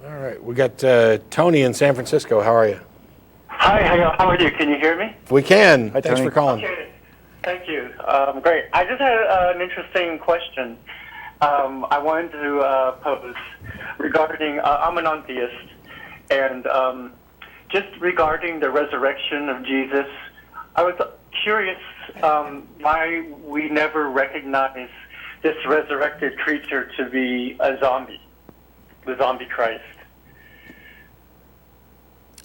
All right, we got Tony in San Francisco. How are you? Hi, how are you? Can you hear me? We can. Hi, Thanks Tony. for calling. Okay, thank you. Great. I just had an interesting question I wanted to pose regarding, I'm a non-theist, and just regarding the resurrection of Jesus, I was curious why we never recognize this resurrected creature to be a zombie, the zombie Christ.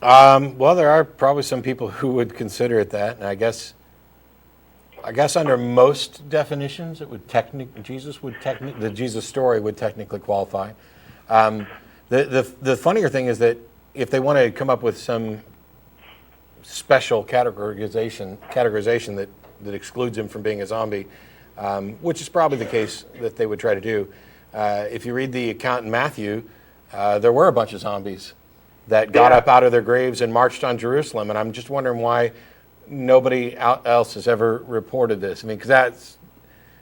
Well, there are probably some people who would consider it that, and I guess under most definitions, it would the Jesus story would technically qualify. The funnier thing is that if they want to come up with some special categorization that excludes him from being a zombie, which is probably the case that they would try to do. If you read the account in Matthew, there were a bunch of zombies that got up out of their graves and marched on Jerusalem, and I'm just wondering why nobody else has ever reported this. Because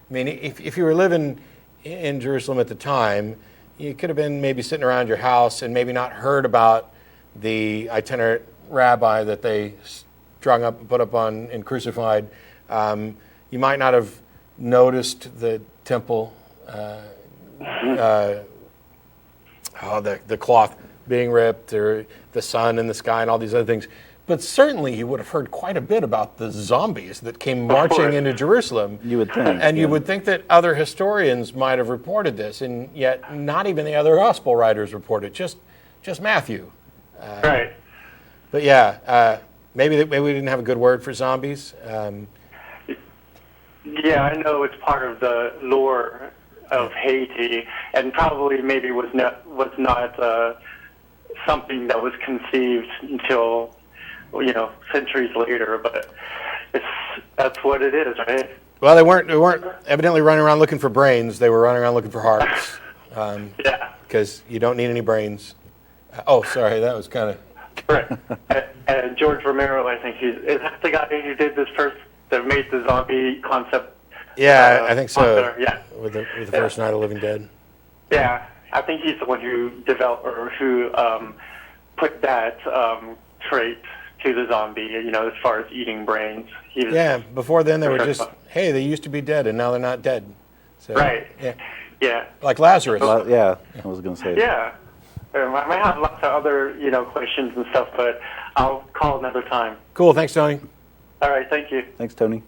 if you were living in Jerusalem at the time, you could have been maybe sitting around your house and maybe not heard about the itinerant rabbi that they strung up and put up on and crucified. You might not have noticed the temple, the cloth being ripped, or the sun in the sky, and all these other things. But certainly you would have heard quite a bit about the zombies that came marching into Jerusalem. You would think. And you would think that other historians might have reported this, and yet not even the other gospel writers reported, just Matthew. Right. But yeah, maybe we didn't have a good word for zombies. Yeah, I know it's part of the lore of Haiti, and probably maybe was not something that was conceived until centuries later. But that's what it is, right? Well, they weren't evidently running around looking for brains. They were running around looking for hearts. Yeah. Because you don't need any brains. Oh, sorry, that was kind of... Right. And George Romero, I think is that the guy who did this first, that made the zombie concept? Yeah, I think so. Yeah. With the first Night of the Living Dead. Yeah, I think he's the one who developed or who put that trait to the zombie. As far as eating brains. Yeah. Before then, they were just they used to be dead, and now they're not dead. So, right. Yeah. Yeah. Like Lazarus. Well, yeah, I was going to say. Yeah. I might have lots of other questions and stuff, but I'll call another time. Cool. Thanks, Tony. All right. Thank you. Thanks, Tony.